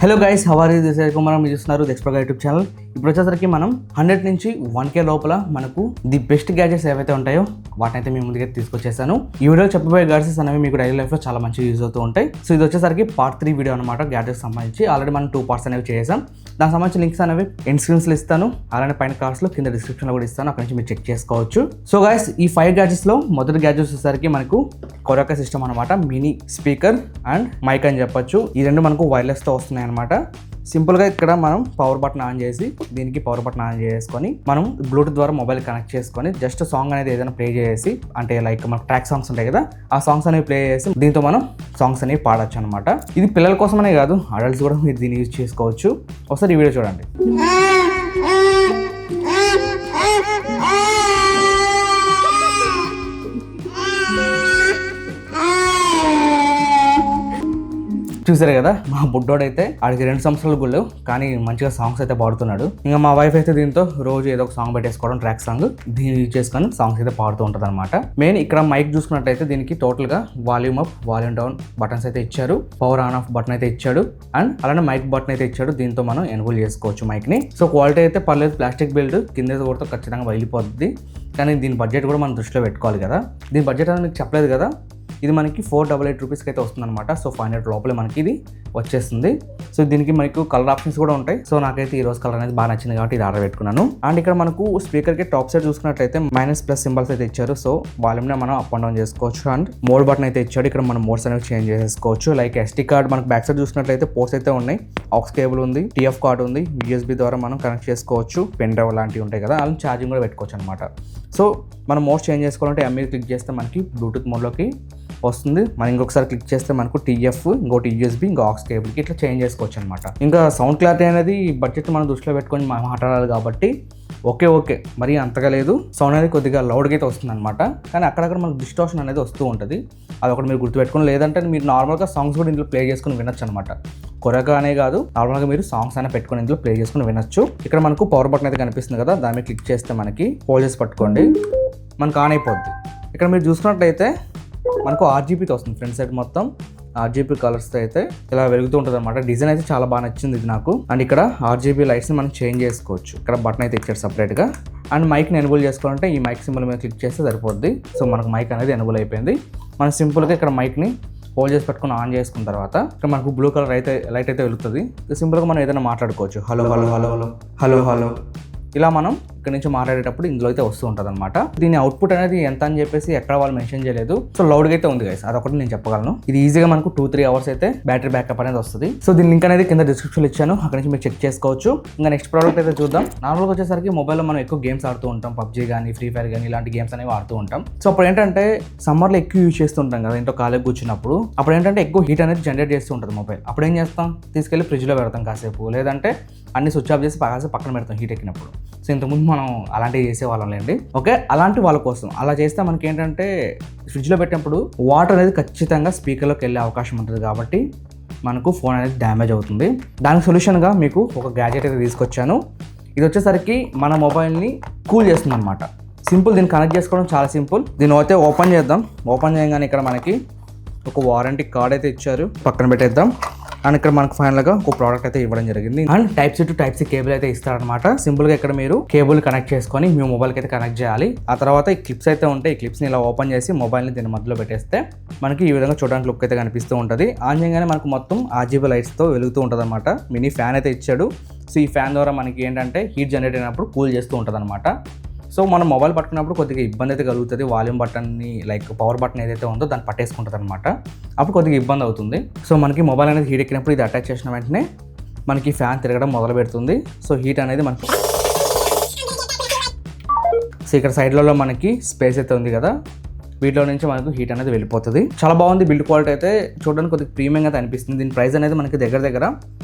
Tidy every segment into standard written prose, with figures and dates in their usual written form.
Hello guys, how are you? This is Kumar. మీరు చూస్తున్నారు explore YouTube channel. ఇప్పుడు వచ్చేసరికి మనం 100 నుంచి 1K లోపల మనకు ది బెస్ట్ గ్యాజెట్స్ ఏవైతే ఉంటాయో వాటినైతే మీ ముందుగా తీసుకొచ్చేసాను. ఈ వీడియోలో చెప్పబోయే గ్యాజెట్స్ అనేవి మీకు డైలీ లైఫ్లో చాలా మంచిగా యూజ్ అవుతూ ఉంటాయి. సో ఇది వచ్చేసరికి పార్ట్ 3 వీడియో అనమాట. గ్యాజెట్స్ సంబంధించి ఆల్రెడీ మనం 2 పార్ట్స్ అనేవి చేసాం. దానికి సంబంధించిన లింక్స్ అనేవి ఎండ్ స్క్రీన్స్లో ఇస్తాను, అలానే పైన కార్డ్స్లో కింద డిస్క్రిప్షన్లో కూడా ఇస్తాను. అక్కడ నుంచి మీరు చెక్ చేసుకోవచ్చు. సో గైస్, ఈ 5 గ్యాజెట్స్లో మొదటి గ్యాజెట్స్ వచ్చేసరికి మనకు కొరాకా సిస్టమ్ అనమాట. మినీ స్పీకర్ అండ్ మైక్ అని చెప్పొచ్చు. ఈ రెండు మనకు వైర్లెస్తో వస్తున్నాయి అనమాట. సింపుల్గా ఇక్కడ మనం పవర్ బటన్ ఆన్ చేసి దీనికి పవర్ బటన్ ఆన్ చేసుకొని మనం బ్లూటూత్ ద్వారా మొబైల్ కనెక్ట్ చేసుకొని జస్ట్ సాంగ్ అనేది ఏదైనా ప్లే చేసి, అంటే లైక్ మనకు ట్రాక్ సాంగ్స్ ఉంటాయి కదా, ఆ సాంగ్స్ అనేవి ప్లే చేసి దీంతో మనం సాంగ్స్ అనేవి పాడొచ్చు అనమాట. ఇది పిల్లల కోసమనే కాదు, అడల్ట్స్ కూడా మీరు దీన్ని యూజ్ చేసుకోవచ్చు. ఒకసారి ఈ వీడియో చూడండి. చూసారు కదా, మా బుడ్డోడైతే ఆడికి 2 సంవత్సరాలు గుళ్ళు, కానీ మంచిగా సాంగ్స్ అయితే పాడుతున్నాడు. ఇంకా మా వైఫ్ అయితే దీంతో రోజు ఏదో ఒక సాంగ్ పెట్టేసుకోవడం, ట్రాక్ సాంగ్ దీన్ని యూజ్ చేసుకొని సాంగ్స్ అయితే పాడుతూ ఉంటుంది అనమాట. మెయిన్ ఇక్కడ మైక్ చూసుకున్నట్టయితే దీనికి టోటల్ గా volume up, volume down buttons అయితే ఇచ్చారు, పవర్ ఆన్ ఆఫ్ బటన్ అయితే ఇచ్చాడు, అండ్ అలానే మైక్ బటన్ అయితే ఇచ్చాడు. దీంతో మనం ఎనేబుల్ చేసుకోవచ్చు మైక్ ని. సో క్వాలిటీ అయితే పర్లేదు, ప్లాస్టిక్ బిల్డ్ కింద కూడా ఖచ్చితంగా వెళ్ళిపోతుంది. కానీ దీని బడ్జెట్ కూడా మనం దృష్టిలో పెట్టుకోవాలి కదా. దీని బడ్జెట్ అనేది మీకు చెప్పలేదు కదా. ఇది మనకి 488 రూపీస్కి అయితే వస్తుంది అనమాట. సో 500 లోపలే మనకి ఇది వచ్చేస్తుంది. సో దీనికి మనకు కలర్ ఆప్షన్స్ కూడా ఉంటాయి. సో నాకైతే ఈ రోజు కలర్ అనేది బాగా నచ్చింది కాబట్టి ఇది ఆర్డర్ పెట్టుకున్నాను. అండ్ ఇక్కడ మనకు స్పీకర్కి టాప్ సైడ్ చూసుకున్నట్లయితే మైనస్++ సింబల్స్ అయితే ఇచ్చారు. సో వాల్యూమ్ని మనం అప్ అండ్ డౌన్ చేసుకోవచ్చు. అండ్ మోడ్ బటన్ అయితే ఇచ్చాడు. ఇక్కడ మనం మోడ్స్ అనేవి చేంజ్ చేసుకోవచ్చు. లైక్ SD కార్డ్ మనకు బ్యాక్ సైడ్ చూసినట్లయితే పోర్ట్స్ అయితే ఉన్నాయి. AUX కేబుల్ ఉంది, TF కార్డ్ ఉంది, USB ద్వారా మనం కనెక్ట్ చేసుకోవచ్చు. పెన్ డ్రైవ్ లాంటివి ఉంటాయి కదా, అలా ఛార్జింగ్ కూడా పెట్టుకోవచ్చు అనమాట. సో మనం మోడ్స్ చేంజ్ చేసుకోవాలంటే M మీద క్లిక్ చేస్తే మనకి బ్లూటూత్ మోడ్లోకి వస్తుంది. మనం ఇంకొకసారి క్లిక్ చేస్తే మనకు TF, ఇంకోటి USB, ఇంకో AUX కేబుల్కి ఇట్లా చేంజ్ చేసుకోవచ్చు అనమాట. ఇంకా సౌండ్ క్లారిటీ అనేది బడ్జెట్ మనం దృష్టిలో పెట్టుకొని మాట్లాడాలి కాబట్టి ఓకే మరి అంతగా లేదు. సౌండ్ అనేది కొద్దిగా లౌడ్గా అయితే వస్తుంది అనమాట. కానీ అక్కడక్కడ మనకు డిస్టార్షన్ అనేది వస్తూ ఉంటుంది. అది ఒకటి మీరు గుర్తుపెట్టుకుని, లేదంటే మీరు నార్మల్గా సాంగ్స్ కూడా ఇందులో ప్లే చేసుకుని వినొచ్చు అనమాట. కొరగా అనే కాదు, నార్మల్గా మీరు సాంగ్స్ అయినా పెట్టుకుని ఇందులో ప్లే చేసుకుని వినొచ్చు. ఇక్కడ మనకు పవర్ బటన్ అయితే కనిపిస్తుంది కదా, దాని మీద క్లిక్ చేస్తే మనకి హోల్డ్ చేసి పట్టుకోండి, మనకు ఆన్ అయిపోద్ది. ఇక్కడ మీరు చూసుకున్నట్లయితే మనకు RGBతో వస్తుంది. ఫ్రంట్ సైడ్ మొత్తం RGB కలర్స్తో అయితే ఇలా వెలుగుతూ ఉంటుంది అనమాట. డిజైన్ అయితే చాలా బాగా నచ్చింది ఇది నాకు. అండ్ ఇక్కడ RGB లైట్స్ని మనం చేంజ్ చేసుకోవచ్చు. ఇక్కడ బటన్ అయితే ఇచ్చారు సపరేట్గా. అండ్ మైక్ని ఎనేబుల్ చేసుకోవాలంటే ఈ మైక్ సింబల్ మీద క్లిక్ చేస్తే సరిపోద్ది. సో మనకు మైక్ అనేది ఎనేబుల్ అయిపోయింది. మనం సింపుల్గా ఇక్కడ మైక్ని హోల్డ్ చేసి పెట్టుకుని ఆన్ చేసుకున్న తర్వాత ఇక్కడ మనకు బ్లూ కలర్ అయితే లైట్ అయితే వెలుగుతుంది. సింపుల్గా మనం ఏదైనా మాట్లాడుకోవచ్చు. Hello hello hello hello hello hello ఇలా మనం ఇక్కడ నుంచి మాట్లాడేటప్పుడు ఇందులో అయితే వస్తూ ఉంటుంది అనమాట. దీని అవుట్పుట్ అనేది ఎంత అని చెప్పేసి ఎక్కడ వాళ్ళు మెన్షన్ చేయలేదు. సో లౌడ్గా అయితే ఉంది గైస్, అదొకటి నేను చెప్పగలను. ఇది ఈజీగా మనకు 2-3 అవర్స్ అయితే బ్యాటరీ బ్యాకప్ అనేది వస్తుంది. సో దీని లింక్ అనేది కింద డిస్క్రిప్షన్ ఇచ్చాను, అక్కడ నుంచి మీరు చెక్ చేసుకోవచ్చు. ఇంకా నెక్స్ట్ ప్రోడక్ట్ అయితే చూద్దాం. నార్మల్గా వచ్చేసరికి మొబైల్లో మనం ఎక్కువ గేమ్స్ ఆడుతూ ఉంటాం, PUBG కానీ, ఫ్రీ ఫైర్ కానీ, ఇలాంటి గేమ్స్ అనేవి ఆడుతూ ఉంటాం. సో అప్పుడు ఏంటంటే సమ్మర్లో ఎక్కువ యూజ్ చేస్తుంటాం కదా, ఇంట్లో కాలేజ్ కూర్చున్నప్పుడు. అప్పుడు ఏంటంటే ఎక్కువ హీట్ అనేది జనరేట్ చేస్తూ ఉంటుంది మొబైల్. అప్పుడు ఏం చేస్తాం, తీసుకెళ్ళి ఫ్రిడ్జ్లో పెడతాం కాసేపు, లేదంటే అన్ని స్విచ్ ఆఫ్ చేసి కాసేపు పక్కన పెడతాం హీట్ ఎక్కినప్పుడు. సో ఇంతకుముందు మనం అలాంటివి చేసేవాళ్ళం లేండి. ఓకే, అలాంటి వాళ్ళ కోసం అలా చేస్తే మనకి ఏంటంటే ఫ్రిడ్జ్లో పెట్టినప్పుడు వాటర్ అనేది ఖచ్చితంగా స్పీకర్లోకి వెళ్ళే అవకాశం ఉంటుంది కాబట్టి మనకు ఫోన్ అనేది డ్యామేజ్ అవుతుంది. దానికి సొల్యూషన్గా మీకు ఒక గ్యాజెట్ అయితే తీసుకొచ్చాను. ఇది వచ్చేసరికి మన మొబైల్ని కూల్ చేస్తుంది అనమాట. సింపుల్, దీన్ని కనెక్ట్ చేసుకోవడం చాలా సింపుల్. దీన్ని అయితే ఓపెన్ చేద్దాం. ఓపెన్ చేయగానే ఇక్కడ మనకి ఒక వారంటీ కార్డ్ అయితే ఇచ్చారు, పక్కన పెట్టేద్దాం. అండ్ ఇక్కడ మనకు ఫైనల్గా ఒక ప్రోడక్ట్ అయితే ఇవ్వడం జరిగింది. And Type-C to Type-C cable అయితే ఇస్తారనమాట. సింపుల్గా ఇక్కడ మీరు కేబుల్ కనెక్ట్ చేసుకొని మీ మొబైల్కి అయితే కనెక్ట్ చేయాలి. ఆ తర్వాత ఈ క్లిప్స్ అయితే ఉంటాయి. ఈ క్లిప్స్ని ఇలా ఓపెన్ చేసి మొబైల్ని దీని మధ్యలో పెట్టేస్తే మనకి ఈ విధంగా చూడడానికి లుక్ అయితే కనిపిస్తూ ఉంటుంది. ఆన్ చేయగానే మనకు మొత్తం RGB లైట్స్తో వెలుగుతూ ఉంటుంది అనమాట. మినీ ఫ్యాన్ అయితే ఇచ్చాడు. సో ఈ ఫ్యాన్ ద్వారా మనకి ఏంటంటే హీట్ జనరేట్ అయినప్పుడు కూల్ చేస్తూ ఉంటుంది అనమాట. సో మనం మొబైల్ పట్టుకున్నప్పుడు కొద్దిగా ఇబ్బంది అయితే కలుగుతుంది. వాల్యూమ్ బటన్ని లైక్ పవర్ బటన్ ఏదైతే ఉందో దాన్ని పట్టేసుకుంటుంది అనమాట. అప్పుడు కొద్దిగా ఇబ్బంది అవుతుంది. సో మనకి మొబైల్ అనేది హీట్ ఎక్కినప్పుడు ఇది అటాచ్ చేసిన వెంటనే మనకి ఫ్యాన్ తిరగడం మొదలు పెడుతుంది. సో హీట్ అనేది మనకి సో ఇక్కడ సైడ్లలో మనకి స్పేస్ అయితే ఉంది కదా, వీటిలో నుంచి మనకు హీట్ అనేది వెళ్ళిపోతుంది. చాలా బాగుంది. బిల్డ్ క్వాలిటీ అయితే చూడడానికి కొద్దిగా ప్రీమియంగా అయితే అనిపిస్తుంది. దీని ప్రైస్ అనేది మనకి దగ్గర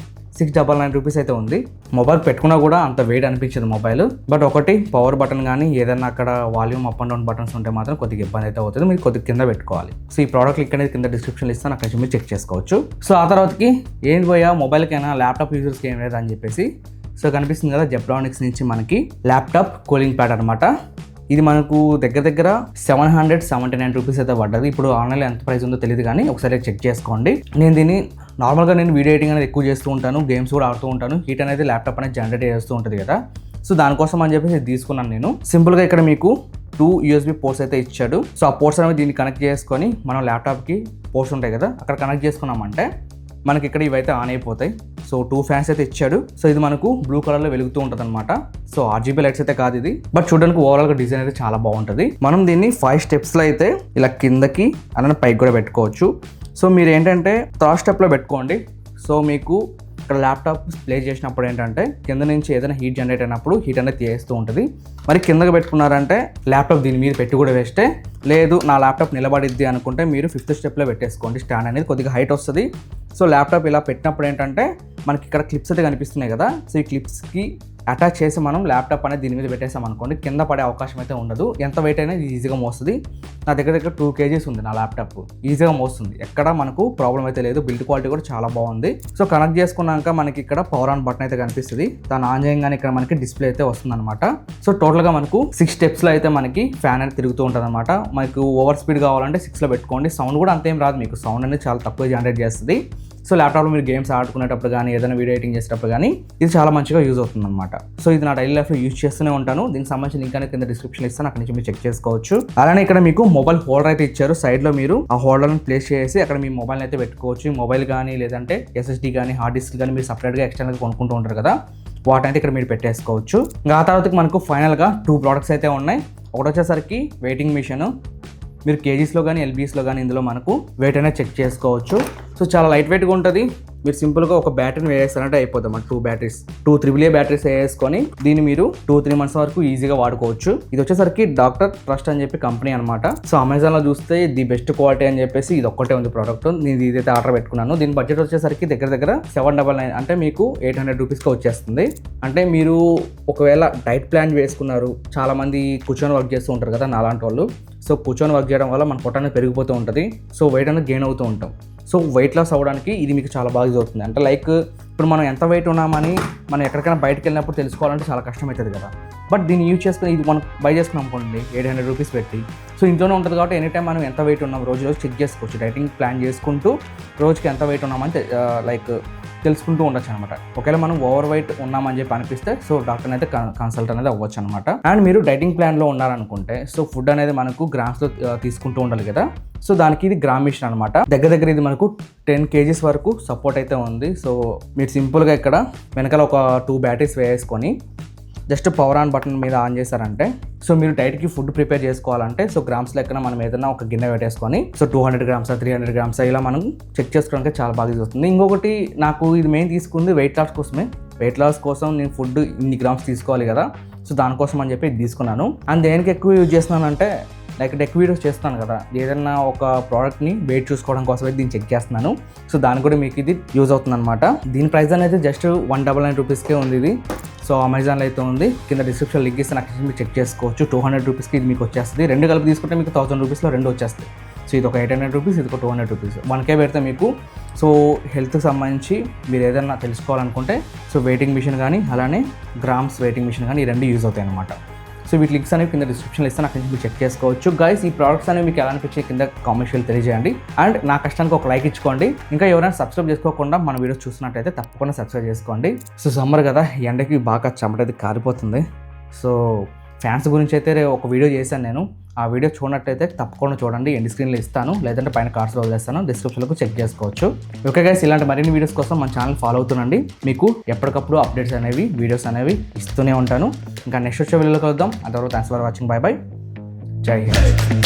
699 రూపీస్ అయితే ఉంది. మొబైల్ పెట్టుకున్నా కూడా అంత వెయిట్ అనిపించదు మొబైల్. బట్ ఒకటి పవర్ బటన్ కానీ ఏదైనా అక్కడ volume up and down buttons ఉంటే మాత్రం కొద్దిగా ఇబ్బంది అయితే అవుతుంది. మీరు కొద్దిగా కింద పెట్టుకోవాలి. సో ఈ ప్రోడక్ట్ లింక్ అనేది కింద డిస్క్రిప్షన్లో ఇస్తాను, అక్కడ నుంచి మీరు చెక్ చేసుకోవచ్చు. సో ఆ తర్వాతకి ఏంటి పోయా మొబైల్కైనా ల్యాప్టాప్ యూజర్స్కి ఏం లేదు అని చెప్పేసి సో కనిపిస్తుంది కదా, జెబ్రానిక్స్ నుంచి మనకి ల్యాప్టాప్ కూలింగ్ ప్యాడ్ అనమాట. ఇది మనకు దగ్గర 779 రూపీస్ అయితే పడ్డది. ఇప్పుడు ఆన్లైన్లో ఎంత ప్రైస్ ఉందో తెలియదు కానీ ఒకసారి చెక్ చేసుకోండి. నేను దీన్ని నార్మల్గా నేను వీడియో ఎడిటింగ్ అనేది ఎక్కువ చేస్తూ ఉంటాను, గేమ్స్ కూడా ఆడుతూ ఉంటాను. హీట్ అనేది ల్యాప్టాప్ అనేది జనరేట్ చేస్తూ ఉంటుంది కదా. సో దానికోసం అని చెప్పేసి తీసుకున్నాను నేను. సింపుల్గా ఇక్కడ మీకు 2 USB పోర్ట్స్ అయితే ఇచ్చాడు. సో ఆ పోర్ట్స్ అనేవి దీన్ని కనెక్ట్ చేసుకొని మనం ల్యాప్టాప్కి పోర్ట్స్ ఉంటాయి కదా, అక్కడ కనెక్ట్ చేసుకున్నామంటే మనకి ఇక్కడ ఇవైతే ఆన్ అయిపోతాయి. సో 2 ఫ్యాన్స్ అయితే ఇచ్చాడు. సో ఇది మనకు బ్లూ కలర్లో వెలుగుతూ ఉంటుంది అనమాట. సో RGB లైట్స్ అయితే కాదు ఇది, బట్ చూడడానికి ఓవరాల్గా డిజైన్ అయితే చాలా బాగుంటుంది. మనం దీన్ని 5 స్టెప్స్లో అయితే ఇలా కిందకి అలానే పైకి కూడా పెట్టుకోవచ్చు. సో మీరు ఏంటంటే 3rd స్టెప్లో పెట్టుకోండి. సో మీకు ఇక్కడ ల్యాప్టాప్ ప్లే చేసినప్పుడు ఏంటంటే కింద నుంచి ఏదైనా హీట్ జనరేట్ అయినప్పుడు హీట్ అనేది తీస్తూ ఉంటుంది. మరి కిందకి పెట్టుకున్నారంటే ల్యాప్టాప్ దీని మీద పెట్టి కూడా వేస్తే, లేదు నా ల్యాప్టాప్ నిలబడిద్ది అనుకుంటే మీరు 5th స్టెప్లో పెట్టేసుకోండి. స్టాండ్ అనేది కొద్దిగా హైట్ వస్తుంది. సో ల్యాప్టాప్ ఇలా పెట్టినప్పుడు ఏంటంటే మనకి ఇక్కడ క్లిప్స్ అయితే కనిపిస్తున్నాయి కదా. సో ఈ క్లిప్స్కి అటాచ్ చేసి మనం ల్యాప్టాప్ అనేది దీని మీద పెట్టేసాం అనుకోండి, కింద పడే అవకాశం అయితే ఉండదు. ఎంత వెయిట్ అయినా ఈజీగా మోస్తుంది. నా దగ్గర 2 kgs ఉంది నా ల్యాప్టాప్, ఈజీగా మోస్తుంది. ఎక్కడ మనకు ప్రాబ్లం అయితే లేదు. బిల్డ్ క్వాలిటీ కూడా చాలా బాగుంది. సో కనెక్ట్ చేసుకున్నాక మనకి ఇక్కడ పవర్ ఆన్ బటన్ అయితే కనిపిస్తుంది. దాన్ని ఆన్ చేయగానే ఇక్కడ మనకి డిస్ప్లే అయితే వస్తుంది అనమాట. సో టోటల్గా మనకు 6 స్టెప్స్లో అయితే మనకి ఫ్యాన్ అనేది తిరుగుతూ ఉంటుంది అనమాట. మనకు ఓవర్ స్పీడ్ కావాలంటే 6లో పెట్టుకోండి. సౌండ్ కూడా అంతేం రాదు, మీకు సౌండ్ అనేది చాలా తక్కువ జనరేట్ చేస్తుంది. సో ల్యాప్టాప్లో మీరు గేమ్స్ ఆడుకునేటప్పుడు కానీ ఏదైనా వీడియో ఎడిటింగ్ చేసేటప్పుడు కానీ ఇది చాలా మంచిగా యూజ్ అవుతుంది అనమాట. సో ఇది నా డైలీ లైఫ్లో యూజ్ చేస్తూనే ఉంటాను. దీనికి సంబంధించిన లింక్ అనేది కింద డిస్క్రిప్షన్ ఇస్తాను, అక్కడ నుంచి మీరు చెక్ చేసుకోవచ్చు. అలానే ఇక్కడ మీకు మొబైల్ హోల్డర్ అయితే ఇచ్చారు. సైడ్లో మీరు ఆ హోల్డర్ని ప్లేస్ చేసి అక్కడ మీ మొబైల్ అయితే పెట్టుకోవచ్చు. మొబైల్ కానీ లేదంటే SSD కానీ హార్డ్ డిస్క్ కానీ మీరు సపరేట్గా ఎక్స్టర్నల్గా కొనుక్కుంటూ ఉంటారు కదా, వాటైతే ఇక్కడ మీరు పెట్టేసుకోవచ్చు. ఇంకా ఆ తర్వాతకి మనకు ఫైనల్గా 2 ప్రోడక్ట్స్ అయితే ఉన్నాయి. ఒకటి వచ్చేసరికి వెయిటింగ్ మిషన్. మీరు కేజీస్లో కానీ LBSలో కానీ ఇందులో మనకు వెయిట్ అనేది చెక్ చేసుకోవచ్చు. సో చాలా లైట్ వెయిట్గా ఉంటుంది. మీరు సింపుల్గా ఒక బ్యాటరీని వేసేస్తారంటే అయిపోతుంది. మన 2 బ్యాటరీస్ 2 AAA బ్యాటరీస్ వేసుకొని దీన్ని మీరు 2-3 months వరకు ఈజీగా వాడుకోవచ్చు. ఇది వచ్చేసరికి డాక్టర్ ట్రస్ట్ అని చెప్పి కంపెనీ అనమాట. సో అమెజాన్లో చూస్తే ది బెస్ట్ క్వాలిటీ అని చెప్పేసి ఇది ఒక్కటే ఉంది ప్రోడక్ట్. నేను ఇదైతే ఆర్డర్ పెట్టుకున్నాను. దీని బడ్జెట్ వచ్చేసరికి దగ్గర 799, అంటే మీకు 800 రూపీస్కి వచ్చేస్తుంది. అంటే మీరు ఒకవేళ డైట్ ప్లాన్ వేసుకున్నారు, చాలామంది కూర్చొని వర్క్ చేస్తూ ఉంటారు కదా నాలాంటి వాళ్ళు. సో కూర్చొని వర్క్ చేయడం వల్ల మన పొట్ట అనేది పెరిగిపోతూ ఉంటుంది. సో వెయిట్ అనేది గెయిన్ అవుతూ ఉంటాం. సో వెయిట్ లాస్ అవ్వడానికి ఇది మీకు చాలా బాగా యూజ్ అవుతుంది. అంటే లైక్ ఇప్పుడు మనం ఎంత వెయిట్ ఉన్నామని మనం ఎక్కడికైనా బయటకు వెళ్ళినప్పుడు తెలుసుకోవాలంటే చాలా కష్టం అవుతుంది కదా. బట్ దీన్ని యూజ్ చేసుకుని ఇది మనం బై చేసుకున్నాం అనుకోండి 800 రూపీస్ పెట్టి. సో ఇంట్లోనే ఉంటుంది కాబట్టి ఎనీ టైం మనం ఎంత వెయిట్ ఉన్నాం రోజు చెక్ చేసుకోవచ్చు. డైటింగ్ ప్లాన్ చేసుకుంటూ రోజుకి ఎంత వెయిట్ ఉన్నామని లైక్ తెలుసుకుంటూ ఉండొచ్చు అనమాట. ఒకవేళ మనం ఓవర్ వెయిట్ ఉన్నామని చెప్పి అనిపిస్తే సో డాక్టర్ అయితే కన్సల్ట్ అనేది అవ్వచ్చు అనమాట. అండ్ మీరు డైటింగ్ ప్లాన్లో ఉన్నారనుకుంటే సో ఫుడ్ అనేది మనకు గ్రామ్స్లో తీసుకుంటూ ఉండాలి కదా. సో దానికి ఇది గ్రామ్ మిషన్ అనమాట. దగ్గర ఇది మనకు 10 kgs వరకు సపోర్ట్ అయితే ఉంది. సో మీరు సింపుల్గా ఇక్కడ వెనకాల ఒక 2 బ్యాటరీస్ వేసుకొని జస్ట్ పవర్ ఆన్ బటన్ మీద ఆన్ చేశారంటే సో మీరు డైట్కి ఫుడ్ ప్రిపేర్ చేసుకోవాలంటే సో గ్రామ్స్ లెక్కన మనం ఏదైనా ఒక గిన్నె పెట్టేసుకొని సో 200 grams 300 grams ఇలా మనం చెక్ చేసుకోవడానికి చాలా బాగా యూజ్ అవుతుంది. ఇంకొకటి నాకు ఇది మెయిన్ తీసుకుంది వెయిట్ లాస్ కోసమే. వెయిట్ లాస్ కోసం నేను ఫుడ్ ఇన్ని గ్రామ్స్ తీసుకోవాలి కదా, సో దానికోసం అని చెప్పి ఇది తీసుకున్నాను. అండ్ దేనికి ఎక్కువ యూజ్ చేస్తున్నానంటే లైక్ టెక్ వీడియోస్ చేస్తాను కదా, ఏదైనా ఒక ప్రోడక్ట్ని వెయిట్ చూసుకోవడం కోసం అయితే దీన్ని చెక్ చేస్తున్నాను. సో దానికి కూడా మీకు ఇది యూజ్ అవుతుంది అనమాట. దీని ప్రైస్ అనేది జస్ట్ 199 రూపీస్కే ఉంది ఇది. సో అమెజాన్లో అయితే ఉంది, కింద డిస్క్రిప్షన్ లింక్ ఇస్తే నాకు మీరు చెక్ చేసుకోవచ్చు. 200 రూపీస్కి ఇది మీకు వచ్చేస్తుంది. 2 కలిపి తీసుకుంటే మీకు 1000 రూపీస్లో 2 వచ్చేస్తాయి. సో ఇది ఒక 800 రూపీస్, ఇది ఒక 200 రూపీస్. 1K పెడితే మీకు సో హెల్త్కి సంబంధించి మీరు ఏదైనా తెలుసుకోవాలనుకుంటే సో వెయిటింగ్ మిషన్ కానీ అలానే గ్రామ్స్ వెయిటింగ్ మిషన్ కానీ ఈ 2 యూజ్ అవుతాయి అనమాట. సో వీటి లింక్స్ అనేవి కింద డిస్క్రిప్షన్లో ఇస్తాను, అక్కడి నుంచి మీరు చెక్ చేసుకోవచ్చు. గైస్ ఈ ప్రోడక్ట్స్ అనేవి మీకు ఎలా అనిపించాయి కింద కామెంట్స్లో తెలియజేయండి. అండ్ నా కష్టానికి ఒక లైక్ ఇచ్చుకోండి. ఇంకా ఎవరైనా సబ్స్క్రైబ్ చేసుకోకుండా మన వీడియోస్ చూస్తున్నట్టయితే తప్పకుండా సబ్స్క్రైబ్ చేసుకోండి. సో సమ్మర్ కదా, ఎండకి బాగా చెమటది కారిపోతుంది. సో ఫ్యాన్స్ గురించి అయితే ఒక వీడియో చేశాను నేను. ఆ వీడియో చూడనట్టయితే తప్పకుండా చూడండి, ఎండ్ స్క్రీన్లో ఇస్తాను, లేదంటే పైన కార్డ్స్లో వదిలేస్తాను, డిస్క్రిప్షన్లో చెక్ చేసుకోవచ్చు. ఓకే గైస్, ఇలాంటి మరిన్ని వీడియోస్ కోసం మన ఛానల్ ఫాలో అవుతుండండి. మీకు ఎప్పటికప్పుడు అప్డేట్స్ అనేవి వీడియోస్ అనేవి ఇస్తూనే ఉంటాను. ఇంకా నెక్స్ట్ వచ్చే వీడియోలో కలుద్దాం. అంతవరకు thanks for watching. By by. జై హింద్.